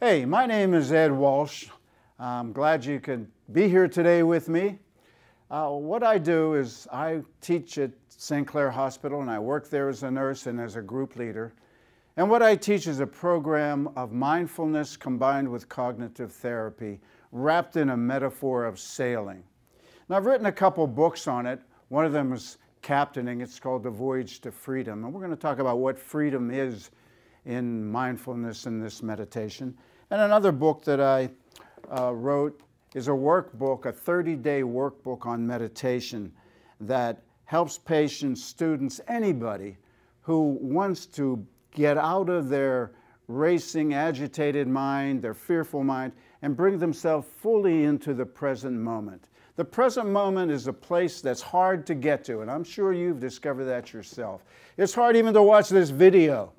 Hey, my name is Ed Walsh. I'm glad you could be here today with me. What I do is I teach at St. Clair Hospital, and I work there as a nurse and as a group leader. And what I teach is a program of mindfulness combined with cognitive therapy, wrapped in a metaphor of sailing. Now, I've written a couple books on it. One of them is captaining. It's called The Voyage to Freedom. And we're going to talk about what freedom is in mindfulness in this meditation. And another book that I wrote is a workbook, a 30-day workbook on meditation that helps patients, students, anybody who wants to get out of their racing, agitated mind, their fearful mind, and bring themselves fully into the present moment. The present moment is a place that's hard to get to, and I'm sure you've discovered that yourself. It's hard even to watch this video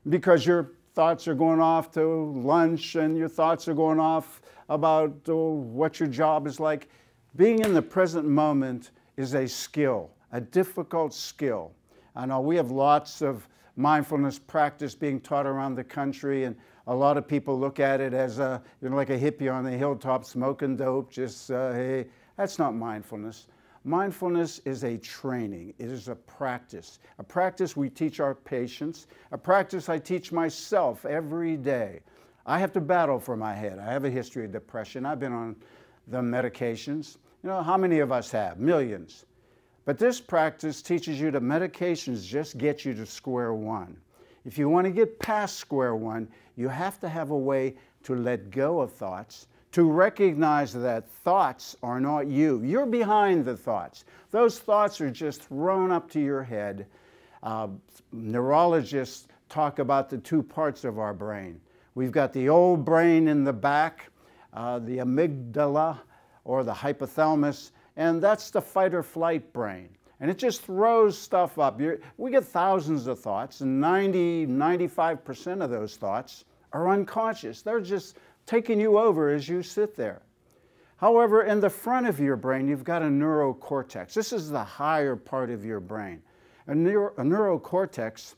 because your thoughts are going off to lunch and your thoughts are going off about what your job is like. Being in the present moment is a skill, a difficult skill. I know we have lots of mindfulness practice being taught around the country, and a lot of people look at it as like a hippie on the hilltop smoking dope, just hey, that's not mindfulness. Mindfulness is a training. It is a practice we teach our patients, a practice I teach myself every day. I have to battle for my head. I have a history of depression. I've been on the medications. You know, how many of us have? Millions. But this practice teaches you that medications just get you to square one. If you want to get past square one, you have to have a way to let go of thoughts, to recognize that thoughts are not you. You're behind the thoughts. Those thoughts are just thrown up to your head. Neurologists talk about the two parts of our brain. We've got the old brain in the back, the amygdala or the hypothalamus, and that's the fight or flight brain. And it just throws stuff up. We get thousands of thoughts, and 95% of those thoughts are unconscious. They're just taking you over as you sit there. However, in the front of your brain, you've got a neurocortex. This is the higher part of your brain. A neurocortex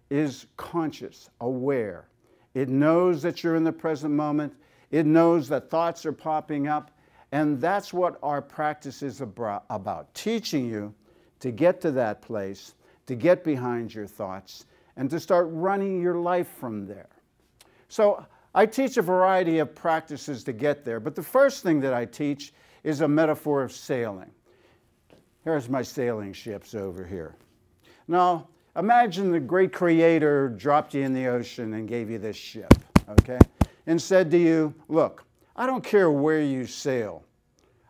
is conscious, aware. It knows that you're in the present moment. It knows that thoughts are popping up. And that's what our practice is about, teaching you to get to that place, to get behind your thoughts, and to start running your life from there. So I teach a variety of practices to get there, but the first thing that I teach is a metaphor of sailing. Here's my sailing ships over here. Now, imagine the great Creator dropped you in the ocean and gave you this ship, okay? And said to you, look, I don't care where you sail.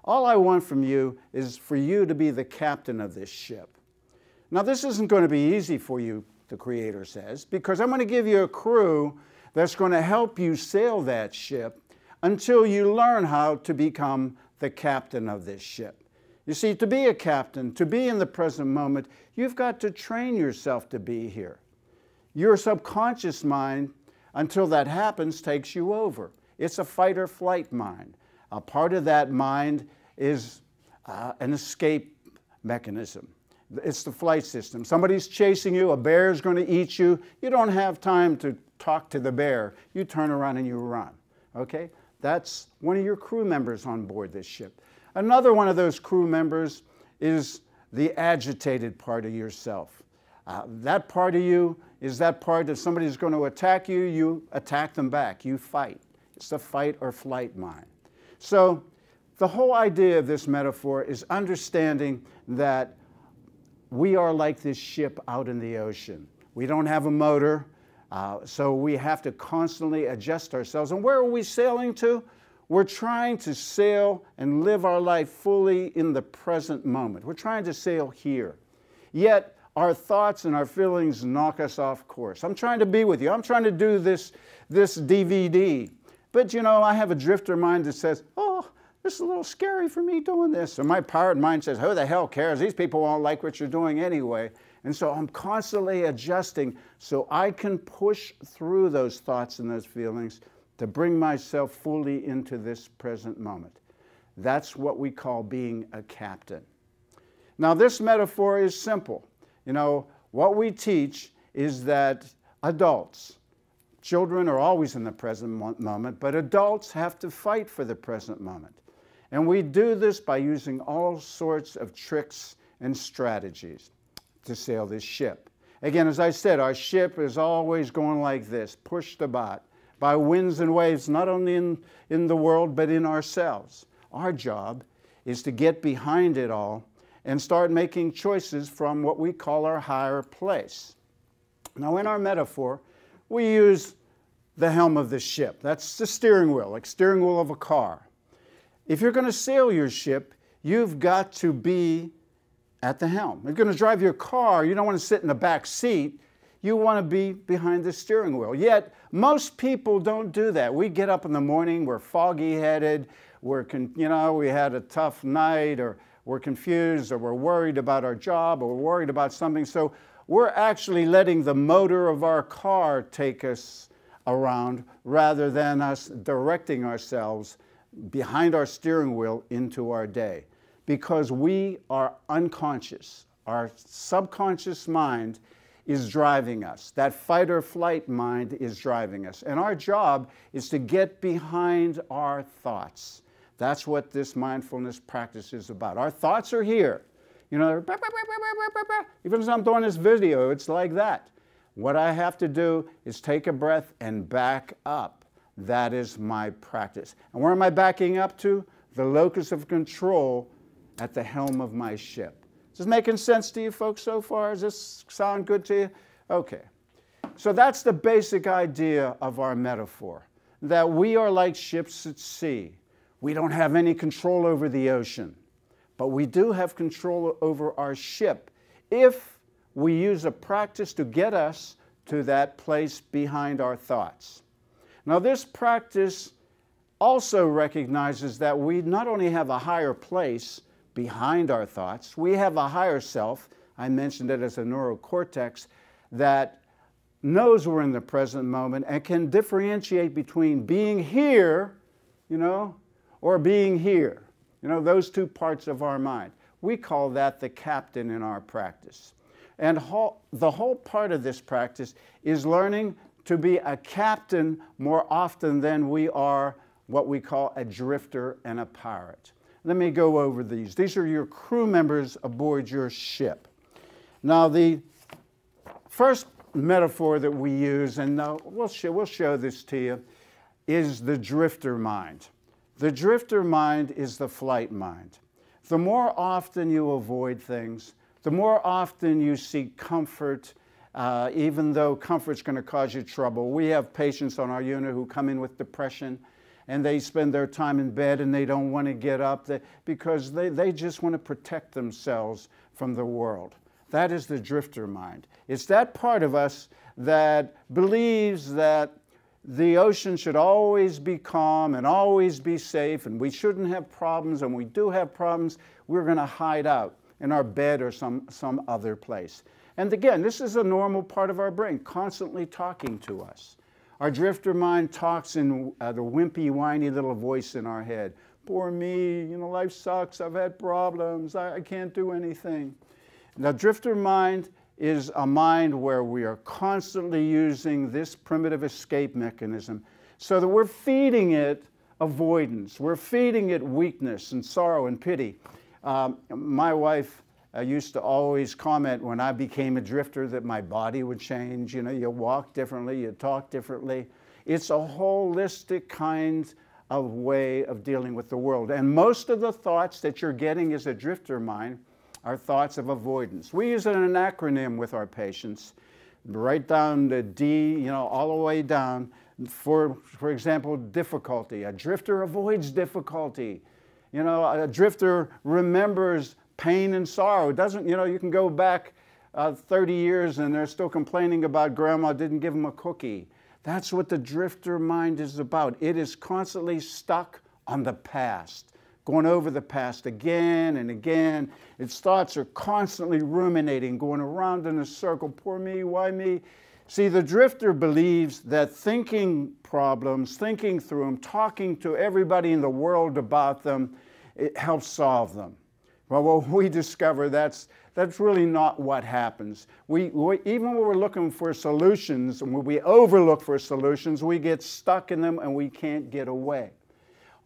All I want from you is for you to be the captain of this ship. Now, this isn't going to be easy for you, the Creator says, because I'm going to give you a crew that's going to help you sail that ship until you learn how to become the captain of this ship. You see, to be a captain, to be in the present moment, you've got to train yourself to be here. Your subconscious mind, until that happens, takes you over. It's a fight or flight mind. A part of that mind is an escape mechanism. It's the flight system. Somebody's chasing you, a bear is going to eat you. You don't have time to talk to the bear. You turn around and you run, okay? That's one of your crew members on board this ship. Another one of those crew members is the agitated part of yourself. That part of you is that part that somebody's going to attack you, you attack them back, you fight. It's the fight or flight mind. So the whole idea of this metaphor is understanding that we are like this ship out in the ocean. We don't have a motor, so we have to constantly adjust ourselves. And where are we sailing to? We're trying to sail and live our life fully in the present moment. We're trying to sail here. Yet our thoughts and our feelings knock us off course. I'm trying to be with you. I'm trying to do this DVD. But you know, I have a drifter mind that says, oh, this is a little scary for me doing this. And my pirate mind says, who the hell cares? These people won't like what you're doing anyway. And so I'm constantly adjusting so I can push through those thoughts and those feelings to bring myself fully into this present moment. That's what we call being a captain. Now, this metaphor is simple. You know, what we teach is that adults, Children are always in the present moment, but adults have to fight for the present moment. And we do this by using all sorts of tricks and strategies to sail this ship. Again, as I said, our ship is always going like this, pushed about by winds and waves, not only in the world, but in ourselves. Our job is to get behind it all and start making choices from what we call our higher place. Now, in our metaphor, we use the helm of the ship. That's the steering wheel, like steering wheel of a car. If you're going to sail your ship, you've got to be at the helm. If you're going to drive your car, you don't want to sit in the back seat. You want to be behind the steering wheel. Yet, most people don't do that. We get up in the morning, we're foggy-headed, we had a tough night, or we're confused, or we're worried about our job, or we're worried about something. So we're actually letting the motor of our car take us around rather than us directing ourselves behind our steering wheel into our day, because we are unconscious. Our subconscious mind is driving us. That fight or flight mind is driving us. And our job is to get behind our thoughts. That's what this mindfulness practice is about. Our thoughts are here. You know, even as I'm doing this video, it's like that. What I have to do is take a breath and back up. That is my practice. And where am I backing up to? The locus of control at the helm of my ship. Is this making sense to you folks so far? Does this sound good to you? Okay. So that's the basic idea of our metaphor, that we are like ships at sea. We don't have any control over the ocean, but we do have control over our ship if we use a practice to get us to that place behind our thoughts. Now, this practice also recognizes that we not only have a higher place behind our thoughts, we have a higher self, I mentioned it as a neurocortex, that knows we're in the present moment and can differentiate between being here, or being here. Those two parts of our mind. We call that the captain in our practice. And the whole part of this practice is learning to be a captain more often than we are what we call a drifter and a pirate. Let me go over these. These are your crew members aboard your ship. Now, the first metaphor that we use, and now we'll show this to you, is the drifter mind. The drifter mind is the flight mind. The more often you avoid things, the more often you seek comfort, even though comfort's going to cause you trouble. We have patients on our unit who come in with depression, and they spend their time in bed and they don't want to get up because they just want to protect themselves from the world. That is the drifter mind. It's that part of us that believes that the ocean should always be calm and always be safe, and we shouldn't have problems, and we do have problems, we're going to hide out in our bed or some other place. And again, this is a normal part of our brain, constantly talking to us. Our drifter mind talks in the wimpy, whiny little voice in our head. Poor me, life sucks, I've had problems, I can't do anything. Now, drifter mind is a mind where we are constantly using this primitive escape mechanism so that we're feeding it avoidance, we're feeding it weakness and sorrow and pity. My wife used to always comment when I became a drifter that my body would change. You walk differently, you talk differently. It's a holistic kind of way of dealing with the world. And most of the thoughts that you're getting as a drifter mind are thoughts of avoidance. We use an acronym with our patients, right down to D, all the way down. For example, difficulty. A drifter avoids difficulty. A drifter remembers pain and sorrow. It doesn't, you can go back 30 years and they're still complaining about grandma didn't give them a cookie. That's what the drifter mind is about. It is constantly stuck on the past, going over the past again and again. Its thoughts are constantly ruminating, going around in a circle. Poor me, why me? See, the drifter believes that thinking problems, thinking through them, talking to everybody in the world about them, it helps solve them. Well, what we discover, that's really not what happens. Even when we're looking for solutions, and when we overlook for solutions, we get stuck in them and we can't get away.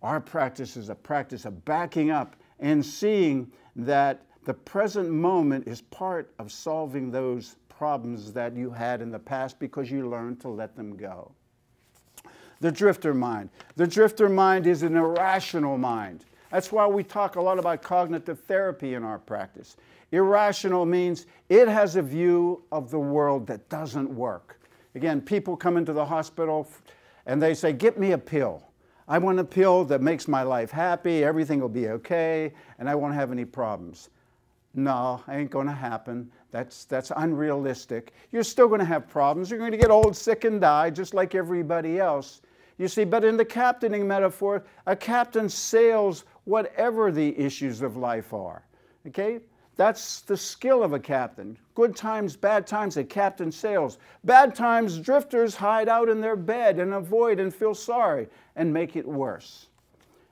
Our practice is a practice of backing up and seeing that the present moment is part of solving those problems that you had in the past because you learned to let them go. The drifter mind. The drifter mind is an irrational mind. That's why we talk a lot about cognitive therapy in our practice. Irrational means it has a view of the world that doesn't work. Again, people come into the hospital and they say, "Get me a pill. I want a pill that makes my life happy, everything will be okay, and I won't have any problems." No, ain't going to happen. That's unrealistic. You're still going to have problems. You're going to get old, sick, and die just like everybody else. You see, but in the captaining metaphor, a captain sails whatever the issues of life are. Okay? That's the skill of a captain. Good times, bad times, a captain sails. Bad times, drifters hide out in their bed and avoid and feel sorry and make it worse.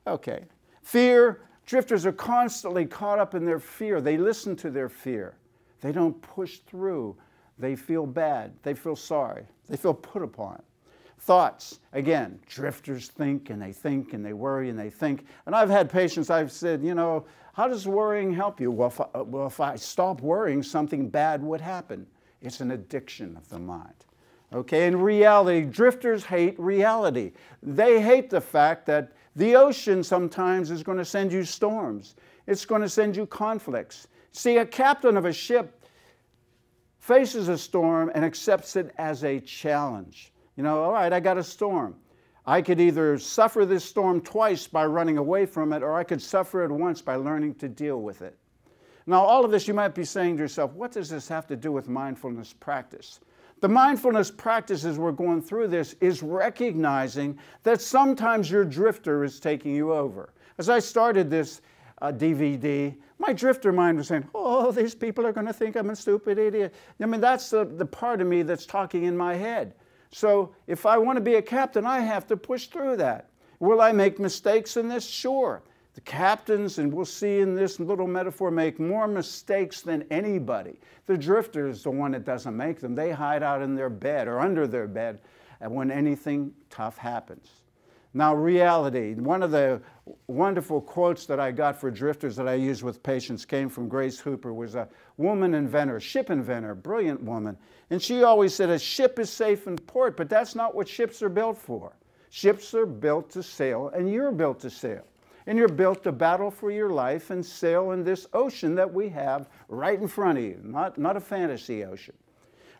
Okay. Fear, drifters are constantly caught up in their fear. They listen to their fear. They don't push through. They feel bad. They feel sorry. They feel put upon. Thoughts, again, drifters think and they worry and they think. And I've had patients, I've said, you know, how does worrying help you? Well, if I stop worrying, something bad would happen. It's an addiction of the mind. Okay, in reality, drifters hate reality. They hate the fact that the ocean sometimes is going to send you storms. It's going to send you conflicts. See, a captain of a ship faces a storm and accepts it as a challenge. You know, all right, I got a storm. I could either suffer this storm twice by running away from it, or I could suffer it once by learning to deal with it. Now, all of this, you might be saying to yourself, what does this have to do with mindfulness practice? The mindfulness practice as we're going through this is recognizing that sometimes your drifter is taking you over. As I started this DVD, my drifter mind was saying, oh, these people are going to think I'm a stupid idiot. I mean, that's the part of me that's talking in my head. So if I want to be a captain, I have to push through that. Will I make mistakes in this? Sure. The captains, and we'll see in this little metaphor, make more mistakes than anybody. The drifter is the one that doesn't make them. They hide out in their bed or under their bed when anything tough happens. Now, reality. One of the wonderful quotes that I got for drifters that I use with patients came from Grace Hooper, was a woman inventor, ship inventor, brilliant woman. And she always said, a ship is safe in port, but that's not what ships are built for. Ships are built to sail, and you're built to sail. And you're built to battle for your life and sail in this ocean that we have right in front of you, not a fantasy ocean.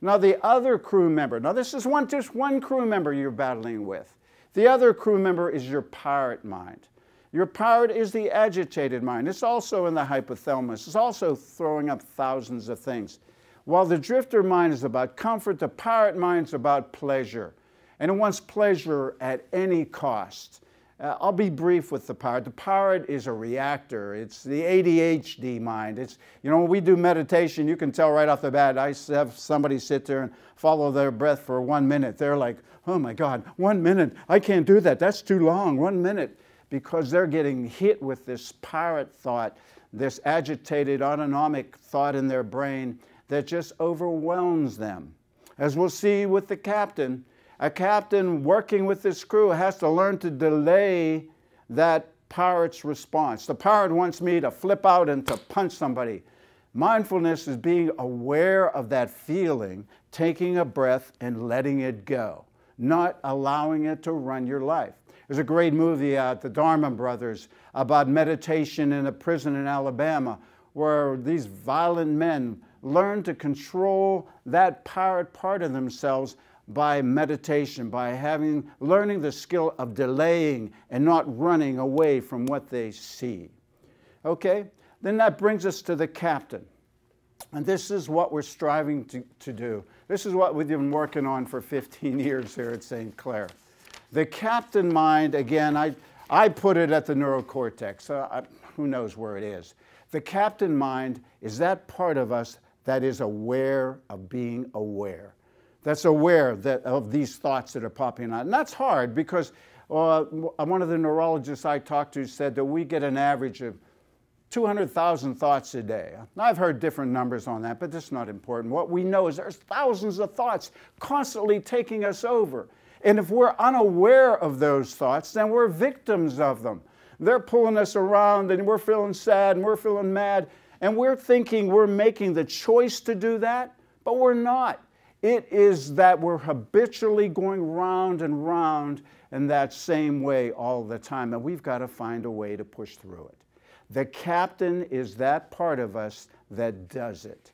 Now, the other crew member, now this is just one crew member you're battling with. The other crew member is your pirate mind. Your pirate is the agitated mind. It's also in the hypothalamus. It's also throwing up thousands of things. While the drifter mind is about comfort, the pirate mind is about pleasure. And it wants pleasure at any cost. I'll be brief with the pirate. The pirate is a reactor. It's the ADHD mind. It's, you know, when we do meditation, you can tell right off the bat. I have somebody sit there and follow their breath for 1 minute. They're like, oh my God, 1 minute. I can't do that. That's too long. 1 minute. Because they're getting hit with this pirate thought, this agitated autonomic thought in their brain that just overwhelms them. As we'll see with the captain, a captain working with this crew has to learn to delay that pirate's response. The pirate wants me to flip out and to punch somebody. Mindfulness is being aware of that feeling, taking a breath and letting it go, not allowing it to run your life. There's a great movie, the Dharma Brothers, about meditation in a prison in Alabama, where these violent men learn to control that pirate part of themselves by meditation, by learning the skill of delaying and not running away from what they see. Okay? Then that brings us to the captain. And this is what we're striving to do. This is what we've been working on for 15 years here at St. Clair. The captain mind, again, I put it at the neurocortex. Who knows where it is. The captain mind is that part of us that is aware of being aware. That's aware of these thoughts that are popping out. And that's hard because one of the neurologists I talked to said that we get an average of 200,000 thoughts a day. I've heard different numbers on that, but that's not important. What we know is there's thousands of thoughts constantly taking us over. And if we're unaware of those thoughts, then we're victims of them. They're pulling us around and we're feeling sad and we're feeling mad and we're thinking we're making the choice to do that, but we're not. It is that we're habitually going round and round in that same way all the time, and we've got to find a way to push through it. The captain is that part of us that does it.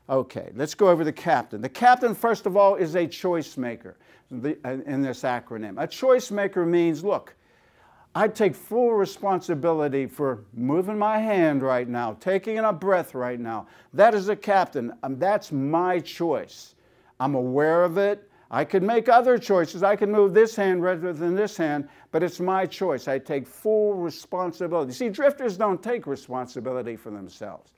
Okay, let's go over the captain. The captain, first of all, is a choice maker in this acronym. A choice maker means, look, I take full responsibility for moving my hand right now, taking a breath right now. That is a captain. That's my choice. I'm aware of it. I could make other choices. I can move this hand rather than this hand, but it's my choice. I take full responsibility. See, drifters don't take responsibility for themselves.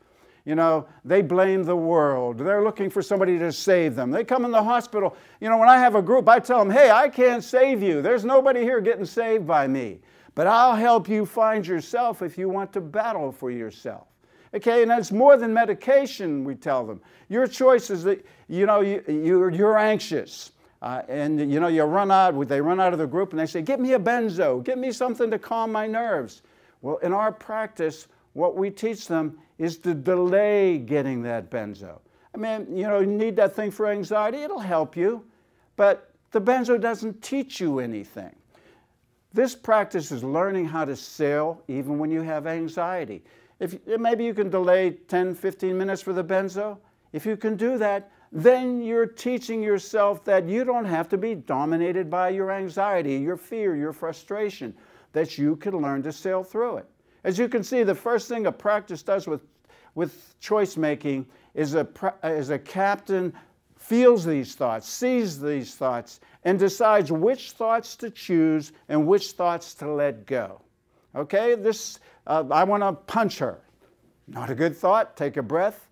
You know, they blame the world. They're looking for somebody to save them. They come in the hospital. You know, when I have a group, I tell them, hey, I can't save you. There's nobody here getting saved by me. But I'll help you find yourself if you want to battle for yourself. Okay, and that's more than medication, we tell them. Your choice is that, you know, you're anxious. And, you know, they run out of the group and they say, get me a benzo, get me something to calm my nerves. Well, in our practice, what we teach them is to delay getting that benzo. I mean, you know, you need that thing for anxiety, it'll help you, but the benzo doesn't teach you anything. This practice is learning how to sail even when you have anxiety. Maybe you can delay 10, 15 minutes for the benzo. If you can do that, then you're teaching yourself that you don't have to be dominated by your anxiety, your fear, your frustration, that you can learn to sail through it. As you can see, the first thing a practice does with choice making is a captain feels these thoughts, sees these thoughts, and decides which thoughts to choose and which thoughts to let go. Okay, I want to punch her. Not a good thought. Take a breath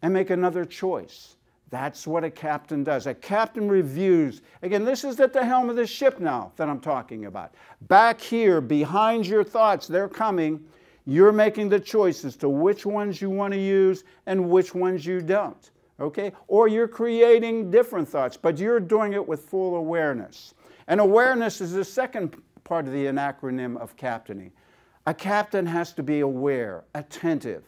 and make another choice. That's what a captain does. A captain reviews. Again, this is at the helm of the ship now that I'm talking about. Back here, behind your thoughts, they're coming. You're making the choices to which ones you want to use and which ones you don't. Okay? Or you're creating different thoughts, but you're doing it with full awareness. And awareness is the second part of the acronym of captaining. A captain has to be aware, attentive.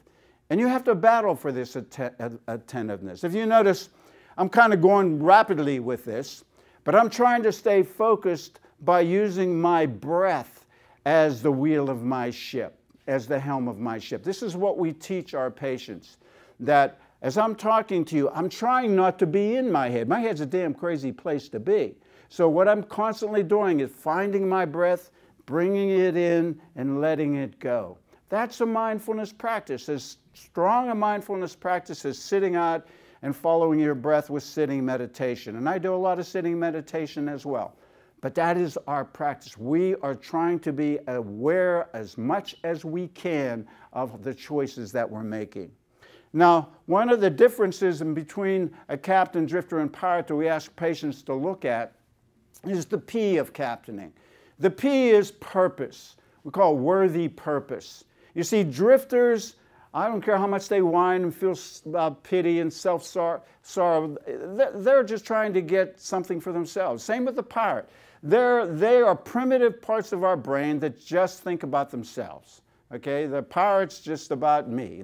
And you have to battle for this attentiveness. If you notice, I'm kind of going rapidly with this, but I'm trying to stay focused by using my breath as the wheel of my ship, as the helm of my ship. This is what we teach our patients, that as I'm talking to you, I'm trying not to be in my head. My head's a damn crazy place to be. So what I'm constantly doing is finding my breath, bringing it in, and letting it go. That's a mindfulness practice. As strong a mindfulness practice as sitting out and following your breath with sitting meditation. And I do a lot of sitting meditation as well. But that is our practice. We are trying to be aware as much as we can of the choices that we're making. Now, one of the differences in between a captain, drifter, and pirate that we ask patients to look at is the P of captaining. The P is purpose. We call worthy purpose. You see, drifters, I don't care how much they whine and feel pity and self-sorrow, they're just trying to get something for themselves. Same with the pirate. They are primitive parts of our brain that just think about themselves. Okay, the pirate's just about me.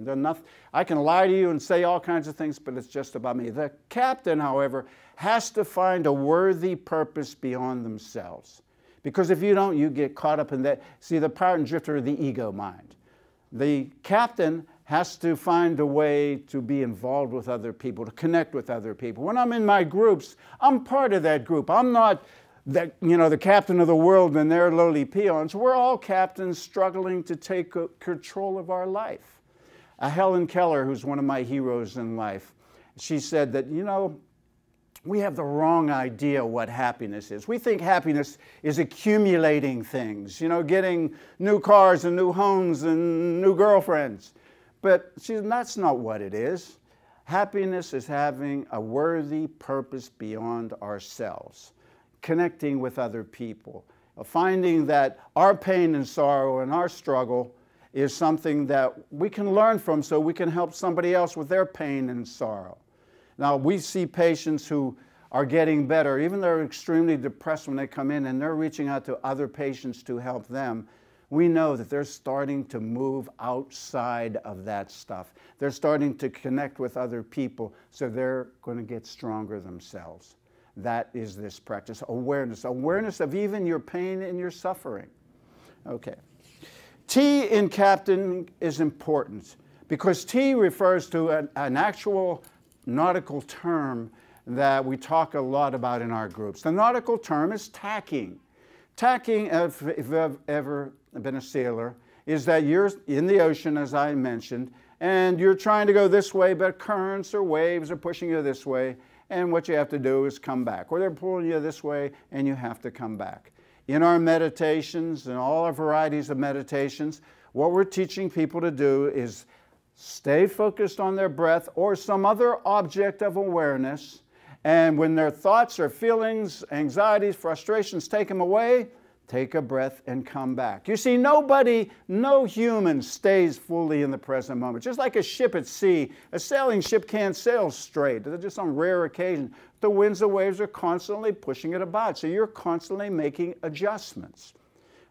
I can lie to you and say all kinds of things, but it's just about me. The captain, however, has to find a worthy purpose beyond themselves. Because if you don't, you get caught up in that. See, the pirate and drifter are the ego mind. The captain has to find a way to be involved with other people, to connect with other people. When I'm in my groups, I'm part of that group. I'm not the captain of the world and they're lowly peons. We're all captains struggling to take control of our life. Helen Keller, who's one of my heroes in life, she said that, we have the wrong idea what happiness is. We think happiness is accumulating things, getting new cars and new homes and new girlfriends. But that's not what it is. Happiness is having a worthy purpose beyond ourselves, connecting with other people, finding that our pain and sorrow and our struggle is something that we can learn from so we can help somebody else with their pain and sorrow. Now, we see patients who are getting better, even though they're extremely depressed when they come in and they're reaching out to other patients to help them. We know that they're starting to move outside of that stuff. They're starting to connect with other people, so they're going to get stronger themselves. That is this practice, awareness. Awareness of even your pain and your suffering. Okay. T in captain is important because T refers to an actual nautical term that we talk a lot about in our groups. The nautical term is tacking. Tacking, if you've ever been a sailor, is that you're in the ocean, as I mentioned, and you're trying to go this way, but currents or waves are pushing you this way, and what you have to do is come back. Or they're pulling you this way, and you have to come back. In our meditations and all our varieties of meditations, what we're teaching people to do is stay focused on their breath or some other object of awareness, and when their thoughts or feelings, anxieties, frustrations take them away, take a breath and come back. You see, no human stays fully in the present moment. Just like a ship at sea, a sailing ship can't sail straight. There's just on rare occasion. The winds and waves are constantly pushing it about, so you're constantly making adjustments.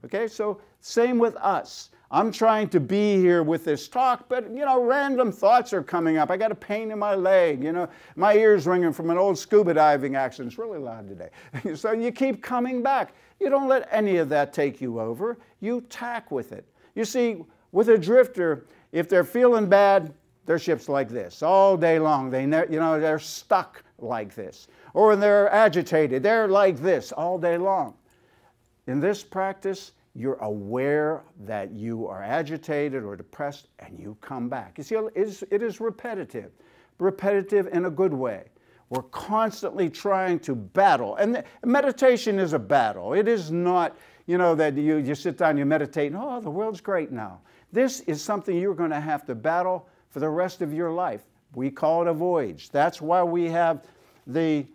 Okay, so same with us. I'm trying to be here with this talk, but, random thoughts are coming up. I got a pain in my leg, my ear's ringing from an old scuba diving accident. It's really loud today. So you keep coming back. You don't let any of that take you over. You tack with it. You see, with a drifter, if they're feeling bad, their ship's like this all day long. They're stuck like this. Or when they're agitated, they're like this all day long. In this practice, you're aware that you are agitated or depressed, and you come back. You see, it is repetitive. Repetitive in a good way. We're constantly trying to battle. And meditation is a battle. It is not, that you sit down, you meditate, and, oh, the world's great now. This is something you're going to have to battle for the rest of your life. We call it a voyage. That's why we have the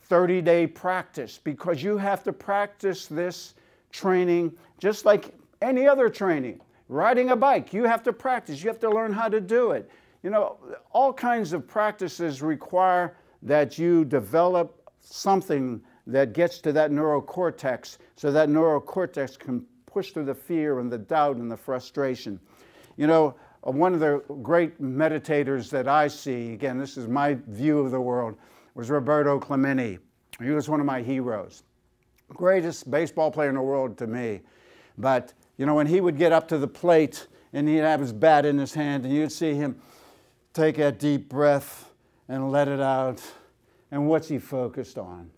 30-day practice, because you have to practice this training just like any other training. Riding a bike, you have to practice. You have to learn how to do it. All kinds of practices require that you develop something that gets to that neurocortex, so that neurocortex can push through the fear and the doubt and the frustration. One of the great meditators that I see, again, this is my view of the world, was Roberto Clemente. He was one of my heroes. Greatest baseball player in the world to me. But, when he would get up to the plate and he'd have his bat in his hand and you'd see him take a deep breath and let it out. And what's he focused on?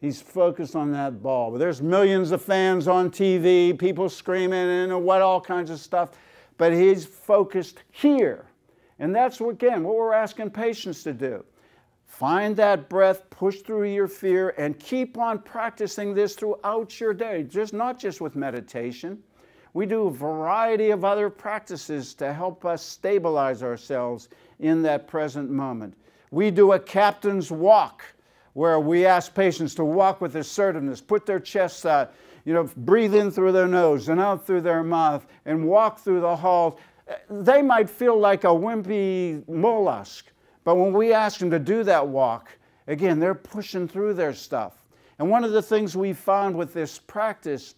He's focused on that ball. But there's millions of fans on TV, people screaming and all kinds of stuff. But he's focused here. And that's, again, what we're asking patients to do. Find that breath, push through your fear, and keep on practicing this throughout your day, not just with meditation. We do a variety of other practices to help us stabilize ourselves in that present moment. We do a captain's walk, where we ask patients to walk with assertiveness, put their chests out, breathe in through their nose and out through their mouth, and walk through the halls. They might feel like a wimpy mollusk, but when we ask them to do that walk, again, they're pushing through their stuff. And one of the things we found with this practice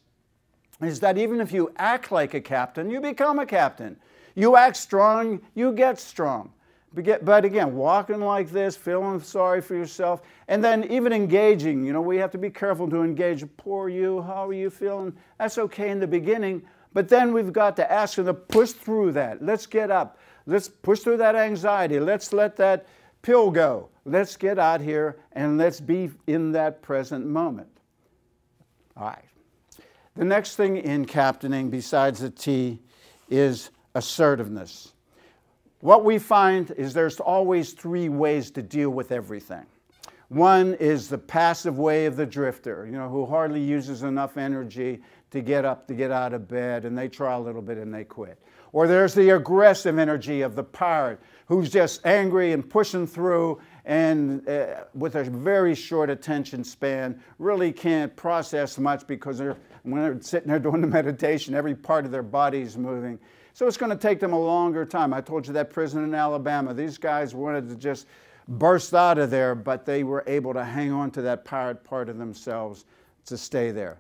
is that even if you act like a captain, you become a captain. You act strong, you get strong. But again, walking like this, feeling sorry for yourself, and then even engaging. We have to be careful to engage. Poor you, how are you feeling? That's okay in the beginning, but then we've got to ask them to push through that. Let's get up. Let's push through that anxiety. Let's let that pill go. Let's get out here and let's be in that present moment. All right. The next thing in captaining, besides the T, is assertiveness. What we find is there's always three ways to deal with everything. One is the passive way of the drifter, who hardly uses enough energy to get up, to get out of bed, and they try a little bit and they quit. Or there's the aggressive energy of the pirate, who's just angry and pushing through, and with a very short attention span, really can't process much because when they're sitting there doing the meditation, every part of their body is moving. So it's going to take them a longer time. I told you that prison in Alabama, these guys wanted to just burst out of there, but they were able to hang on to that part of themselves to stay there.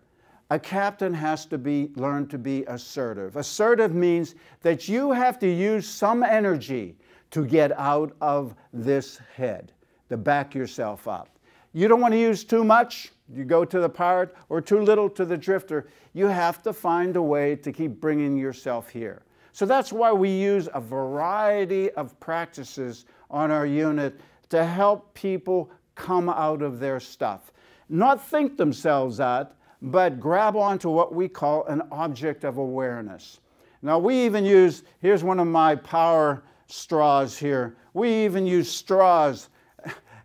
A captain has to learn to be assertive. Assertive means that you have to use some energy to get out of this head, to back yourself up. You don't want to use too much, you go to the pirate, or too little to the drifter. You have to find a way to keep bringing yourself here. So that's why we use a variety of practices on our unit to help people come out of their stuff. Not think themselves out, but grab onto what we call an object of awareness. Now we even use, here's one of my power straws here. We even use straws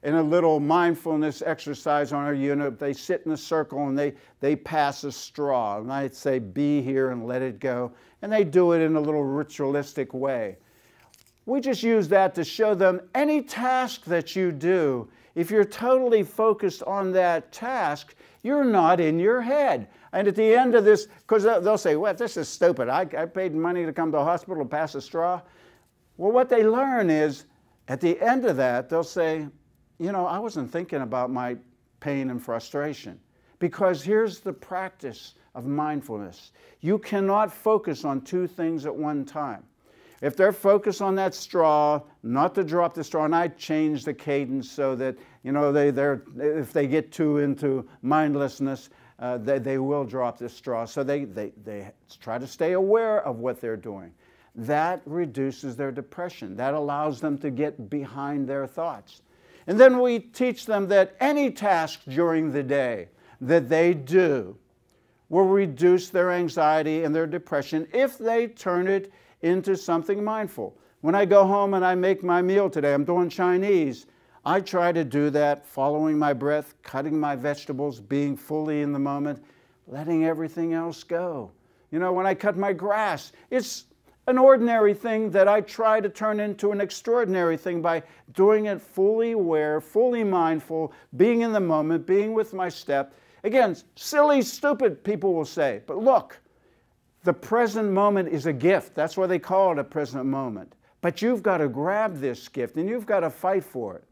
in a little mindfulness exercise on our unit. They sit in a circle and they pass a straw. And I'd say, be here and let it go. And they do it in a little ritualistic way. We just use that to show them any task that you do, if you're totally focused on that task, you're not in your head. And at the end of this, because they'll say, well, this is stupid. I paid money to come to the hospital to pass a straw. Well, what they learn is, at the end of that, they'll say, you know, I wasn't thinking about my pain and frustration. Because here's the practice of mindfulness. You cannot focus on two things at one time. If they're focused on that straw, not to drop the straw, and I change the cadence so that, you know, if they get too into mindlessness, they will drop the straw. So they try to stay aware of what they're doing. That reduces their depression. That allows them to get behind their thoughts. And then we teach them that any task during the day that they do will reduce their anxiety and their depression if they turn it into something mindful. When I go home and I make my meal today, I'm doing Chinese, I try to do that following my breath, cutting my vegetables, being fully in the moment, letting everything else go. You know, when I cut my grass, it's an ordinary thing that I try to turn into an extraordinary thing by doing it fully aware, fully mindful, being in the moment, being with my step. Again, silly, stupid, people will say, but look, the present moment is a gift. That's why they call it a present moment. But you've got to grab this gift and you've got to fight for it.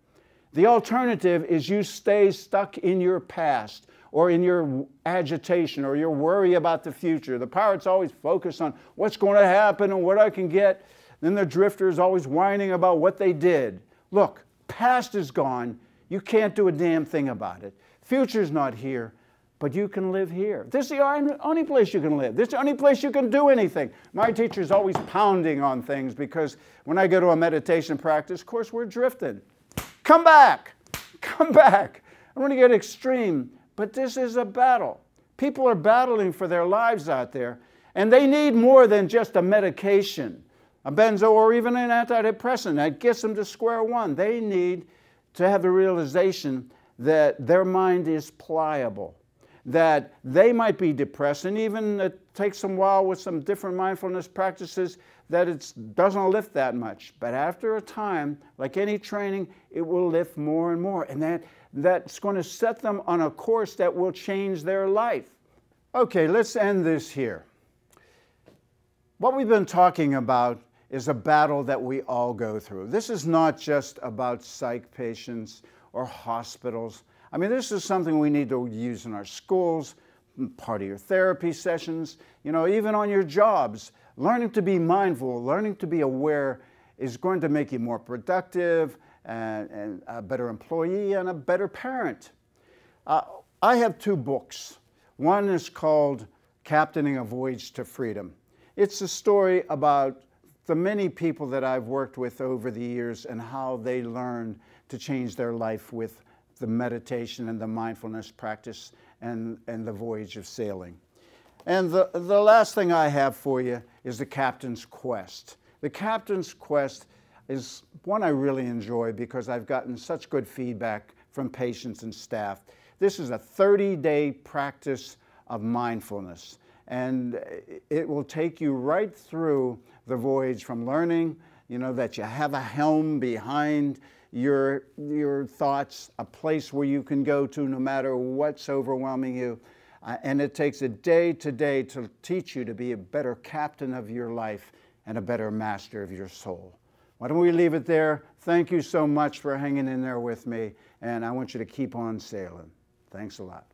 The alternative is you stay stuck in your past or in your agitation or your worry about the future. The pirates always focus on what's going to happen and what I can get. Then the drifter is always whining about what they did. Look, past is gone. You can't do a damn thing about it. Future's not here. But you can live here. This is the only place you can live. This is the only place you can do anything. My teacher's always pounding on things because when I go to a meditation practice, of course, we're drifting. Come back. Come back. I want to get extreme, but this is a battle. People are battling for their lives out there, and they need more than just a medication, a benzo, or even an antidepressant that gets them to square one. They need to have the realization that their mind is pliable, that they might be depressed, and even it takes them a while with some different mindfulness practices that it doesn't lift that much. But after a time, like any training, it will lift more and more. And that's going to set them on a course that will change their life. Okay, let's end this here. What we've been talking about is a battle that we all go through. This is not just about psych patients or hospitals. I mean, this is something we need to use in our schools, part of your therapy sessions, you know, even on your jobs. Learning to be mindful, learning to be aware is going to make you more productive and a better employee and a better parent. I have two books. One is called Captaining a Voyage to Freedom. It's a story about the many people that I've worked with over the years and how they learn to change their life with the meditation and the mindfulness practice and the voyage of sailing. And the last thing I have for you is the Captain's Quest. The Captain's Quest is one I really enjoy because I've gotten such good feedback from patients and staff. This is a 30-day practice of mindfulness, and it will take you right through the voyage from learning, you know, that you have a helm behind your thoughts, a place where you can go to no matter what's overwhelming you. And it takes a day to day to teach you to be a better captain of your life and a better master of your soul. Why don't we leave it there? Thank you so much for hanging in there with me, and I want you to keep on sailing. Thanks a lot.